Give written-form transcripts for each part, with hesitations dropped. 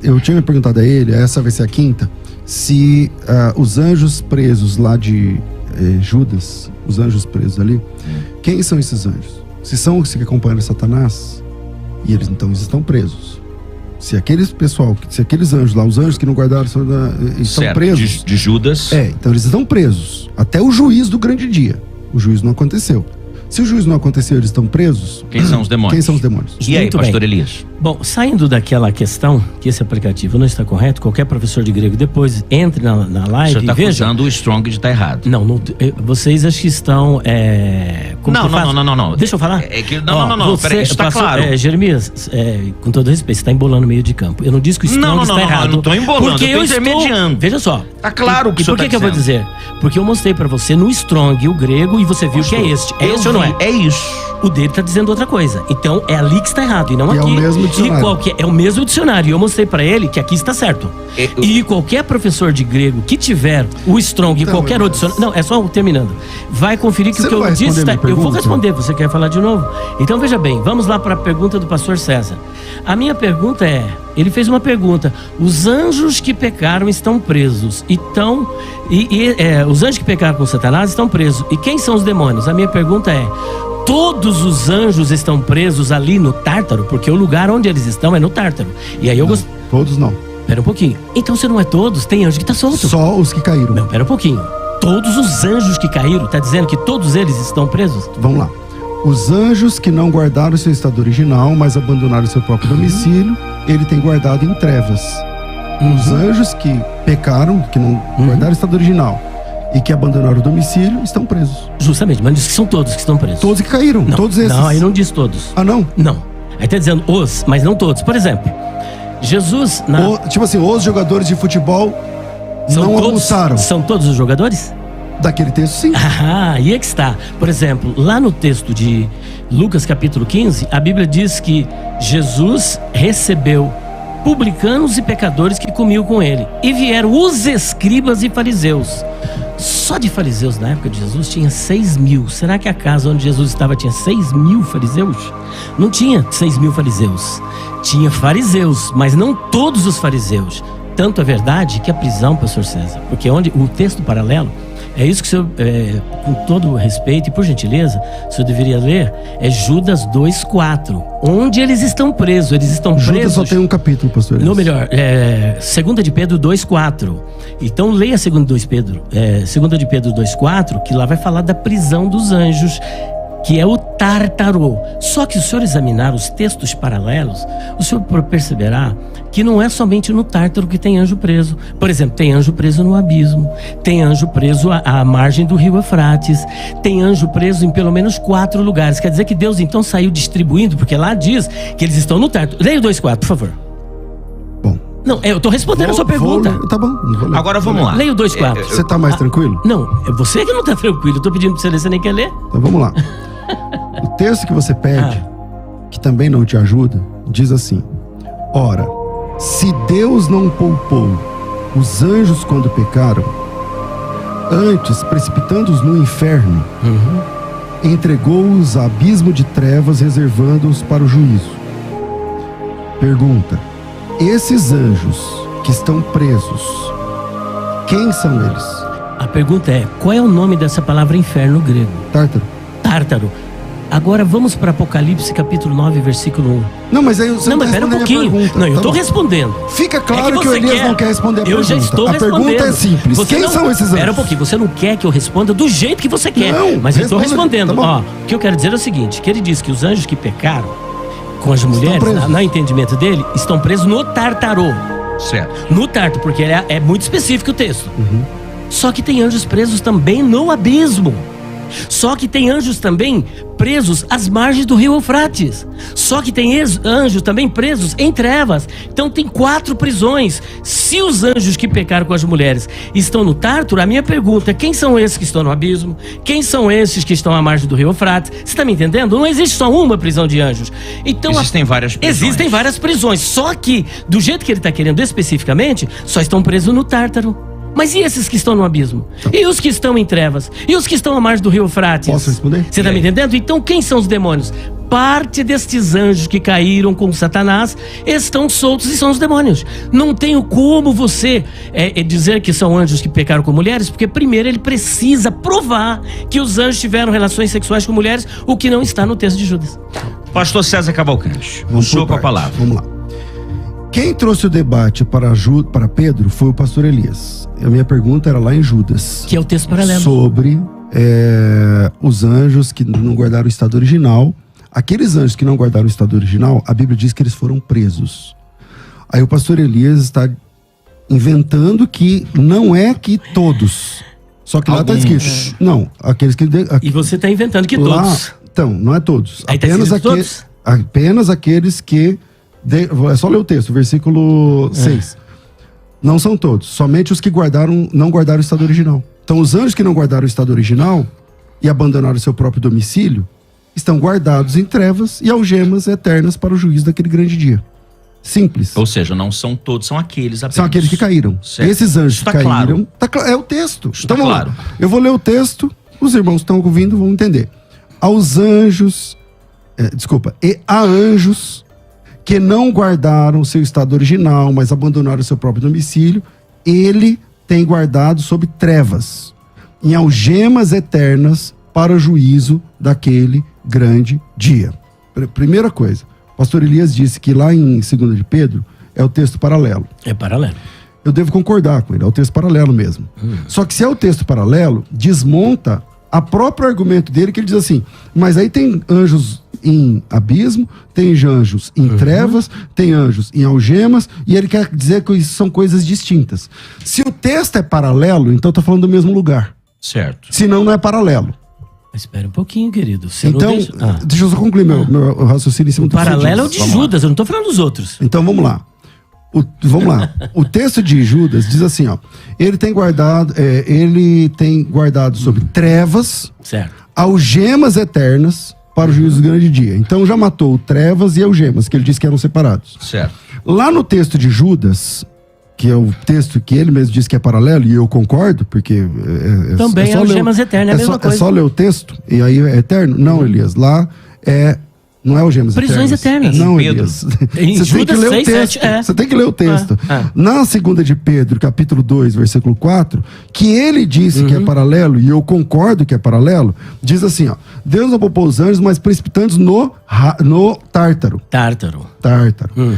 Eu tinha perguntado a ele, essa vai ser a quinta, se os anjos presos lá de Judas, os anjos presos ali, quem são esses anjos? Se são os que acompanham Satanás, e eles então estão presos. Se aqueles anjos lá, os anjos que não guardaram, estão presos. De Judas. Então eles estão presos. Até o juízo do grande dia. O juízo não aconteceu. Se o juízo não aconteceu, eles estão presos. Quem são os demônios? Quem são os demônios? E aí, pastor Elias? Bom, saindo daquela questão que esse aplicativo não está correto, qualquer professor de grego depois entre na live e veja... Você está acusando o Strong de estar errado. Não, vocês acho que estão... Não. Deixa eu falar? Não, peraí, isso está claro. Jeremias, com todo respeito, você está embolando o meio de campo. Eu não disse que o Strong está errado. Eu não estou embolando, porque eu estou intermediando. Veja só. Está claro o que o senhor está dizendo. E por que eu vou dizer? Porque eu mostrei para você no Strong, o grego, e você viu que é este. É este ou não é? É isso. O dele está dizendo outra coisa. Então é ali que está errado e não aqui. É o mesmo dicionário. É o mesmo dicionário. E eu mostrei para ele que aqui está certo. E qualquer professor de grego que tiver o Strong e qualquer outro dicionário... Não, é só terminando. Vai conferir que o que eu disse está... Eu vou responder. Você quer falar de novo? Então veja bem, vamos lá para a pergunta do pastor César. A minha pergunta é... Ele fez uma pergunta. Os anjos que pecaram estão presos. Os anjos que pecaram com Satanás estão presos. E quem são os demônios? A minha pergunta é... Todos os anjos estão presos ali no Tártaro? Porque o lugar onde eles estão é no Tártaro. E aí eu gosto... Todos não. Pera um pouquinho. Então se não é todos, tem anjo que está solto. Só os que caíram. Não, pera um pouquinho. Todos os anjos que caíram, está dizendo que todos eles estão presos? Vamos lá. Os anjos que não guardaram seu estado original, mas abandonaram seu próprio domicílio, ele tem guardado em trevas. Os anjos que pecaram, que não guardaram o estado original e que abandonaram o domicílio, estão presos. Justamente, mas diz que são todos que estão presos. Todos que caíram, não, todos esses. Não, aí não diz todos. Ah, não? Não. Aí está dizendo os, mas não todos. Por exemplo, Jesus... os jogadores de futebol não almoçaram. São todos os jogadores? Daquele texto, sim. Aí é que está. Por exemplo, lá no texto de Lucas capítulo 15, a Bíblia diz que Jesus recebeu publicanos e pecadores que comiam com ele. E vieram os escribas e fariseus. Só de fariseus na época de Jesus tinha 6.000. Será que a casa onde Jesus estava tinha 6.000 fariseus? Não tinha 6.000 fariseus. Tinha fariseus, mas não todos os fariseus. Tanto é verdade que a prisão, pastor César, porque onde o texto paralelo, é isso que o senhor, com todo respeito e por gentileza, o senhor deveria ler, é Judas 2,4. Onde eles estão presos? Eles estão presos... Judas só tem um capítulo, pastor. Não, melhor, 2 de Pedro 2,4. Então leia 2 de Pedro 2,4, que lá vai falar da prisão dos anjos, que é o Tártaro. Só que se o senhor examinar os textos paralelos, o senhor perceberá que não é somente no Tártaro que tem anjo preso. Por exemplo, tem anjo preso no abismo, tem anjo preso à margem do rio Eufrates, tem anjo preso em pelo menos 4 lugares. Quer dizer que Deus então saiu distribuindo, porque lá diz que eles estão no Tártaro. Leia o 2,4, por favor. Bom. Não, eu estou respondendo a sua pergunta. Tá bom. Agora vamos lá. Leia o 2,4. Você está mais tranquilo? Não, é você que não está tranquilo. Eu estou pedindo para você ler, você nem quer ler. Então vamos lá. O texto que você pede, que também não te ajuda, diz assim: ora, se Deus não poupou os anjos quando pecaram, antes, precipitando-os no inferno, entregou-os a abismo de trevas, reservando-os para o juízo. Pergunta: esses anjos que estão presos, quem são eles? A pergunta é: qual é o nome dessa palavra inferno grego? Tártaro. Tártaro. Agora vamos para Apocalipse capítulo 9, versículo 1. Não, mas aí você não mas pera um pouquinho. Não, eu estou respondendo. Fica claro que o Elias não quer responder a pergunta. Eu já estou respondendo. A pergunta é simples. Quem são esses anjos? Pera um pouquinho. Você não quer que eu responda do jeito que você quer. Não, mas eu estou respondendo. Tá, o que eu quero dizer é o seguinte: que ele diz que os anjos que pecaram com as mulheres, no entendimento dele, estão presos no Tártaro. Certo. No Tártaro, porque é muito específico o texto. Só que tem anjos presos também no abismo. Só que tem anjos também presos às margens do rio Eufrates. Só que tem anjos também presos em trevas. Então tem 4 prisões. Se os anjos que pecaram com as mulheres estão no Tártaro, a minha pergunta é: quem são esses que estão no abismo? Quem são esses que estão à margem do rio Eufrates? Você está me entendendo? Não existe só uma prisão de anjos. Então, existem várias prisões. Existem várias prisões. Só que, do jeito que ele está querendo especificamente, só estão presos no Tártaro. Mas e esses que estão no abismo? E os que estão em trevas? E os que estão à margem do rio Eufrates? Posso responder? Você está me entendendo? Então quem são os demônios? parte destes anjos que caíram com Satanás estão soltos e são os demônios. Não tenho como você dizer que são anjos que pecaram com mulheres, porque primeiro ele precisa provar que os anjos tiveram relações sexuais com mulheres, o que não está no texto de Judas. Pastor César Cavalcante, o Vamos senhor por com a palavra. Vamos lá. Quem trouxe o debate para Pedro foi o pastor Elias. A minha pergunta era lá em Judas. Que é o texto paralelo. Sobre os anjos que não guardaram o estado original. Aqueles anjos que não guardaram o estado original, a Bíblia diz que eles foram presos. Aí o pastor Elias está inventando que não é que todos. Só que lá está escrito. Não, aqueles que... E você está inventando que lá, todos. Então, não é todos. Aí Apenas aqueles que... É só ler o texto, versículo 6. Não são todos. Somente os que não guardaram o estado original. Então, os anjos que não guardaram o estado original e abandonaram o seu próprio domicílio estão guardados em trevas e algemas eternas para o juízo daquele grande dia. Simples. Ou seja, não são todos, são aqueles apenas. São aqueles que caíram. Certo. Esses anjos que caíram... Claro. É o texto. Está então, claro. Eu vou ler o texto, os irmãos que estão ouvindo vão entender. Aos anjos... E a anjos que não guardaram seu estado original, mas abandonaram seu próprio domicílio, ele tem guardado sob trevas, em algemas eternas, para o juízo daquele grande dia. Primeira coisa, o pastor Elias disse que lá em 2 de Pedro é o texto paralelo. É paralelo. Eu devo concordar com ele, é o texto paralelo mesmo. Só que se é o texto paralelo, desmonta a próprio argumento dele, que ele diz assim, mas aí tem anjos em abismo, tem anjos em trevas, tem anjos em algemas, e ele quer dizer que isso são coisas distintas. Se o texto é paralelo, então está falando do mesmo lugar. Certo. Senão não é paralelo. Espera um pouquinho, querido. Você Então, deixa eu só concluir meu raciocínio em cima o paralelo é o de Judas, eu não estou falando dos outros. Então vamos lá. O texto de Judas diz assim, ó, ele tem guardado sobre trevas, certo, algemas eternas para o juízo do grande dia. Então já matou trevas e algemas, que ele disse que eram separados. Certo. Lá no texto de Judas, que é o texto que ele mesmo disse que é paralelo, e eu concordo, porque também só algemas eternas, é a mesma coisa. É só ler o texto, e aí é eterno? Não, Elias, lá não é algemas prisões eternas. Não, Elias. Você tem que ler o texto. Você tem que ler o texto. Na 2 de Pedro, capítulo 2, versículo 4, que ele disse que é paralelo, e eu concordo que é paralelo, diz assim, ó, Deus não poupou os anjos, mas precipitando no Tártaro. Tártaro.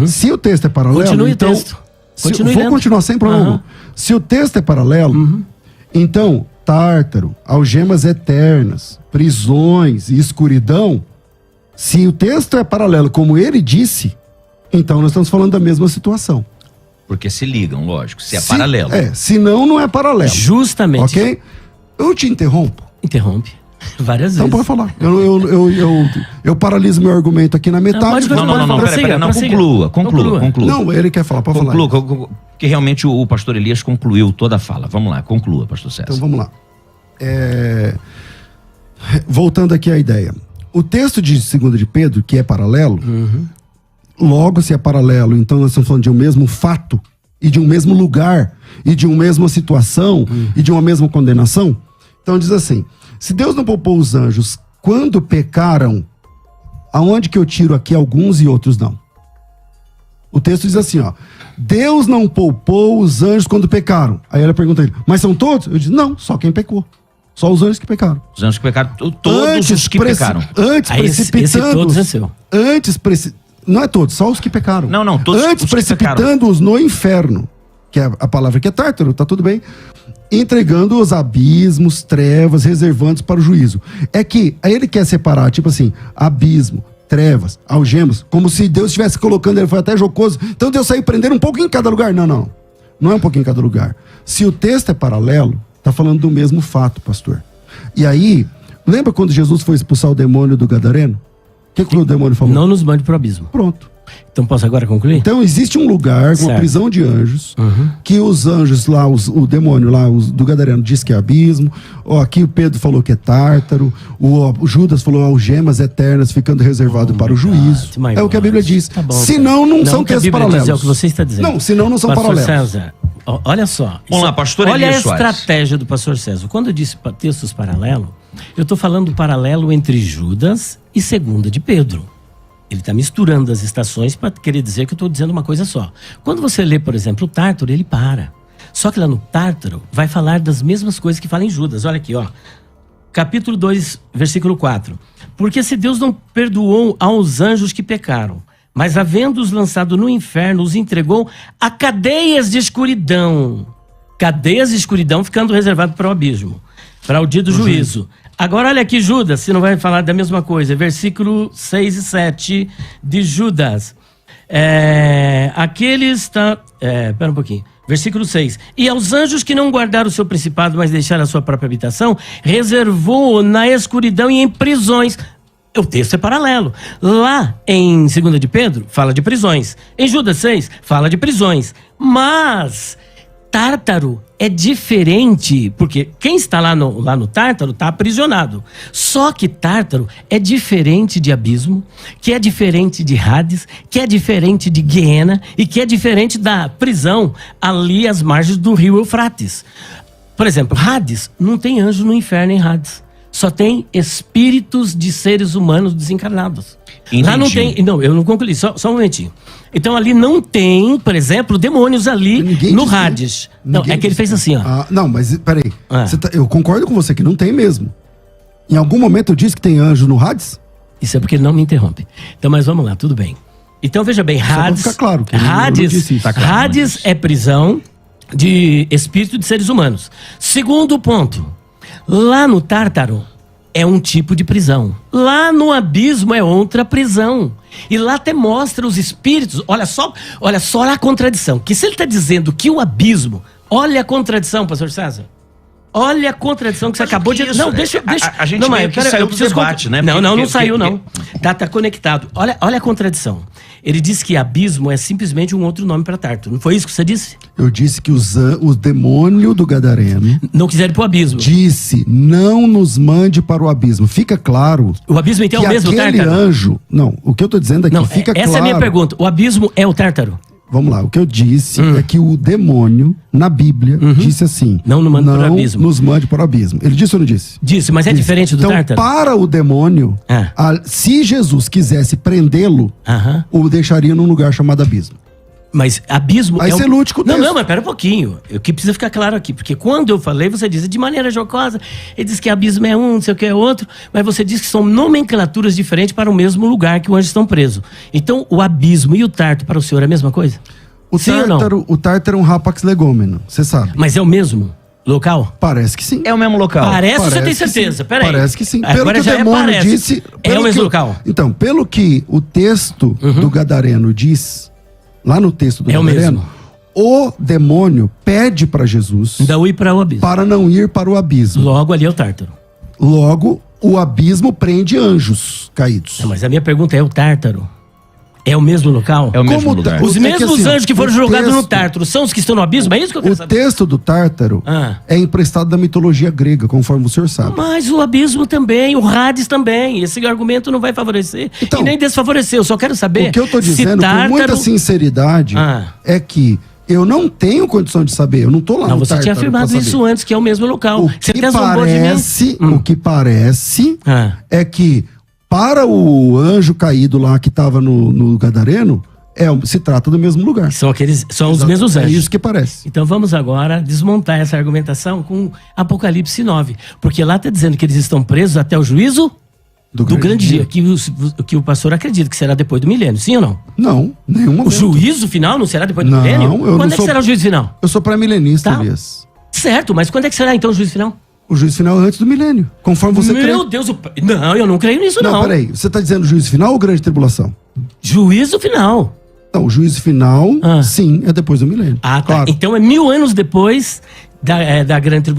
Se o texto é paralelo, continue então... o texto. Vou continuar sem problema. Se o texto é paralelo, então, Tártaro, algemas eternas, prisões e escuridão... Se o texto é paralelo, como ele disse, então nós estamos falando da mesma situação. Porque se ligam, lógico, se é paralelo. Senão não é paralelo. Justamente. Ok? Eu te interrompo. Interrompe. Várias vezes. Então pode falar. Eu paraliso meu argumento aqui na metade. Não, peraí, conclua. Não, ele quer falar, pode falar. Porque realmente o pastor Elias concluiu toda a fala. Vamos lá, conclua, pastor César. Então vamos lá. Voltando aqui à ideia. O texto de 2 de Pedro, que é paralelo, logo se é paralelo, então nós estamos falando de um mesmo fato, e de um mesmo lugar, e de uma mesma situação, e de uma mesma condenação. Então diz assim, se Deus não poupou os anjos quando pecaram, aonde que eu tiro aqui alguns e outros não? O texto diz assim, ó, Deus não poupou os anjos quando pecaram. Aí ela pergunta a ele, mas são todos? Eu disse, não, só quem pecou. Só os anjos que pecaram. Os anjos que pecaram, todos os que pecaram. Antes precipitando. Não é todos, só os que pecaram. Não, todos antes os que precipitando-os no inferno, que é a palavra que é tártaro, tá tudo bem. Entregando os abismos, trevas, reservando para o juízo. É que aí ele quer separar, tipo assim, abismo, trevas, algemas, como se Deus estivesse colocando, ele foi até jocoso. Então Deus saiu prendendo um pouquinho em cada lugar. Não é um pouquinho em cada lugar. Se o texto é paralelo, está falando do mesmo fato, pastor. E aí, lembra quando Jesus foi expulsar o demônio do Gadareno? O que o demônio falou? Não nos mande para o abismo. Pronto. Então posso agora concluir? Então existe um lugar, uma prisão de anjos, que os anjos lá, o demônio lá, do Gadareno diz que é abismo, aqui o Pedro falou que é tártaro, o Judas falou algemas eternas ficando reservado para o juízo. É o que a Bíblia diz. Tá bom, senão não são textos paralelos. É o que você está dizendo. Não, senão não são paralelos. César, olha só. Vamos lá, pastor Elias Olha a Soares. estratégia do pastor César. Quando eu disse textos paralelos, Eu estou falando do paralelo entre Judas e 2 de Pedro. Ele está misturando as estações para querer dizer que eu estou dizendo uma coisa só. Quando você lê, por exemplo, o Tártaro, ele para. Só que lá no Tártaro vai falar das mesmas coisas que fala em Judas. Olha aqui, ó. Capítulo 2, versículo 4. Porque se Deus não perdoou aos anjos que pecaram, mas havendo-os lançado no inferno, os entregou a cadeias de escuridão. Cadeias de escuridão ficando reservado para o abismo, para o dia do juízo. Agora olha aqui Judas, se não vai falar da mesma coisa. Versículo 6 e 7 de Judas. Espera um pouquinho. Versículo 6. E aos anjos que não guardaram o seu principado, mas deixaram a sua própria habitação, reservou na escuridão e em prisões. O texto é paralelo. Lá em 2 de Pedro, fala de prisões. Em Judas 6, fala de prisões. Mas Tártaro é diferente, porque quem está lá no Tártaro está aprisionado. Só que Tártaro é diferente de abismo, que é diferente de Hades, que é diferente de Guiena e que é diferente da prisão ali às margens do rio Eufrates. Por exemplo, Hades, não tem anjo no inferno em Hades. Só tem espíritos de seres humanos desencarnados. Entendi. Lá não tem... Não, eu não concluí, só um momentinho. Então ali não tem, por exemplo, demônios ali no Hades. Não, é que ele fez assim, ó. Não, mas peraí. Eu concordo com você que não tem mesmo. Em algum momento eu disse que tem anjo no Hades? Isso é porque ele não me interrompe. Então, mas vamos lá, tudo bem. Então veja bem, Hades... Só pra ficar claro, que Hades é prisão de espírito de seres humanos. Segundo ponto, lá no Tártaro é um tipo de prisão. Lá no abismo é outra prisão. E lá até mostra os espíritos. Olha só a contradição. Que se ele está dizendo que o abismo... Olha a contradição, pastor César. Olha a contradição que você acabou de... Isso? Não, deixa... A gente meio que saiu do debate, né? Não saiu, não. Tá conectado. Olha a contradição. Ele disse que abismo é simplesmente um outro nome para Tártaro. Não foi isso que você disse? Eu disse que o demônio do Gadareno... Não quiseram ir pro abismo. Disse, não nos mande para o abismo. Fica claro... O abismo então é o mesmo Tártaro? Tártaro? Anjo... Não, o que eu tô dizendo é que fica claro... Essa é a minha pergunta. O abismo é o Tártaro? Vamos lá, o que eu disse é que o demônio, na Bíblia, disse assim... Não nos mande para o abismo. Nos mande para o abismo. Ele disse ou não disse? Disse, mas é diferente do Tártaro? Então, para o demônio, se Jesus quisesse prendê-lo, o deixaria num lugar chamado abismo. Mas abismo aí você lute com o texto. Não, mas pera um pouquinho. O que precisa ficar claro aqui. Porque quando eu falei, você disse de maneira jocosa. Ele disse que abismo é um, não sei o que é outro. Mas você disse que são nomenclaturas diferentes para o mesmo lugar que os anjos estão presos. Então, o abismo e o Tártaro para o senhor é a mesma coisa? O Tártaro é um rapax legômeno, você sabe. Mas é o mesmo local? Parece que sim. É o mesmo local. Parece você tem certeza? Peraí. Parece que sim. Agora pelo que o demônio disse... É o mesmo local? Então, pelo que o texto do Gadareno diz... Lá no texto do Gadareno, o demônio pede para Jesus não ir para o abismo. Para não ir para o abismo. Logo ali é o Tártaro. Logo, o abismo prende anjos caídos. Não, mas a minha pergunta é o Tártaro. É o mesmo local? É o mesmo lugar. Os mesmos anjos que foram jogados no Tártaro são os que estão no abismo? É isso que eu quero saber. O texto do Tártaro é emprestado da mitologia grega, conforme o senhor sabe. Mas o abismo também, o Hades também. Esse argumento não vai favorecer e nem desfavorecer. Eu só quero saber. O que eu estou dizendo com muita sinceridade é que eu não tenho condição de saber. Eu não estou lá no Tártaro. Você tinha afirmado isso antes, que é o mesmo local. O que parece é que para o anjo caído lá que estava no Gadareno, se trata do mesmo lugar. São os mesmos anjos. É isso que parece. Então vamos agora desmontar essa argumentação com Apocalipse 9. Porque lá está dizendo que eles estão presos até o juízo do grande dia. Que o pastor acredita que será depois do milênio. Sim ou não? Não, nenhum momento. O juízo final não será depois do milênio? Quando é que será o juízo final? Eu sou pré-milenista, Elias. Certo, mas quando é que será então o juízo final? O juízo final é antes do milênio, conforme você crê. Meu Deus, não, eu não creio nisso não. Não, peraí, você está dizendo juízo final ou grande tribulação? Juízo final. Não, o juízo final, sim, é depois do milênio. Tá. Claro. Então é 1000 anos depois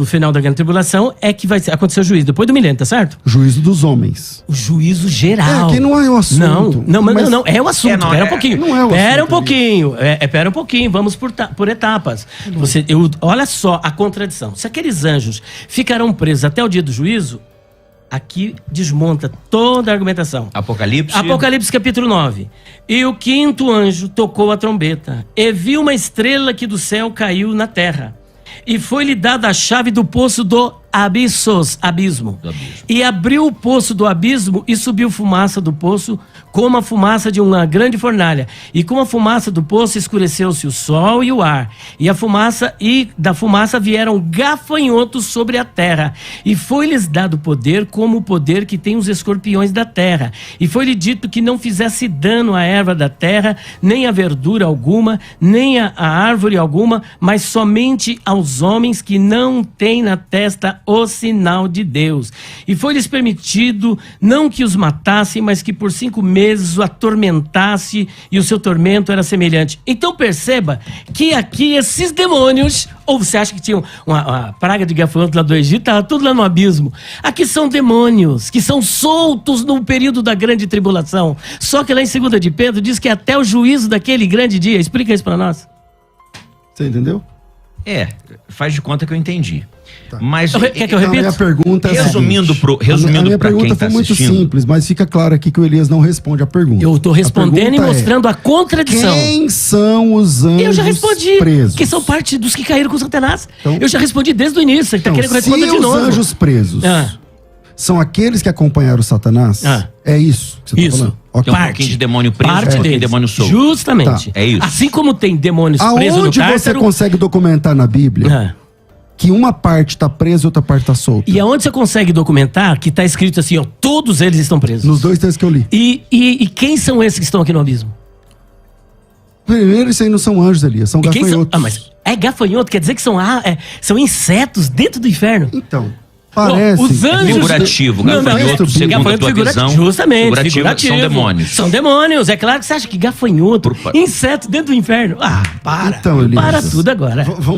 final da grande tribulação é que vai acontecer o juízo, depois do milênio, tá certo? Juízo dos homens. O juízo geral. Que não é o assunto. Não, é o assunto. Espera um pouquinho. Não é o assunto. Espera um pouquinho, vamos por etapas. Olha só a contradição. Se aqueles anjos ficarão presos até o dia do juízo, aqui desmonta toda a argumentação. Apocalipse capítulo 9. E o 5º anjo tocou a trombeta, e viu uma estrela que do céu caiu na terra. E foi-lhe dada a chave do poço do abissos, abismo. E abriu o poço do abismo e subiu fumaça do poço, como a fumaça de uma grande fornalha. E com a fumaça do poço escureceu-se o sol e o ar. E da fumaça vieram gafanhotos sobre a terra. E foi-lhes dado poder como o poder que tem os escorpiões da terra. E foi-lhe dito que não fizesse dano à erva da terra, nem a verdura alguma, nem a árvore alguma, mas somente aos homens que não têm na testa o sinal de Deus. E foi-lhes permitido não que os matassem, mas que por 5 meses o atormentasse, e o seu tormento era semelhante. Então perceba que aqui esses demônios, ou você acha que tinha uma praga de gafanhoto lá do Egito, estava tudo lá no abismo. Aqui são demônios que são soltos no período da grande tribulação. Só que lá em 2 de Pedro diz que até o juízo daquele grande dia. Explica isso para nós. Você entendeu? Faz de conta que eu entendi. Tá. Mas Quer que eu repita? A minha pergunta é resumindo a minha para quem pergunta está foi muito assistindo. simples, mas fica claro aqui que o Elias não responde a pergunta. Eu estou respondendo e pergunta mostrando a contradição. Quem são os anjos Eu já respondi, presos? que são parte dos que caíram com Satanás. Então- Eu já respondi desde o início, ele está querendo que eu responda se de os novo. anjos presos são aqueles que acompanharam Satanás, é isso que você está falando? Tem um pouquinho de demônio preso, um pouquinho de demônio solto. Justamente. Tá. É isso. Assim como tem demônios presos no Aonde você cárcero... consegue documentar na Bíblia que uma parte está presa e outra parte está solta? E aonde você consegue documentar que está escrito assim, ó, todos eles estão presos? Nos 2 textos que eu li. E quem são esses que estão aqui no abismo? Primeiro, isso aí não são anjos, Elias, são E quem são? gafanhotos. Mas é gafanhoto, quer dizer que são insetos dentro do inferno. Então, parece... Os anjos... Figurativo, Não, gafanhoto, segundo a gafanhoto tua visão, justamente, figurativo, são demônios. São demônios. É claro que você acha que gafanhoto, inseto dentro do inferno. Para. Então, Elias, para tudo agora. Vamos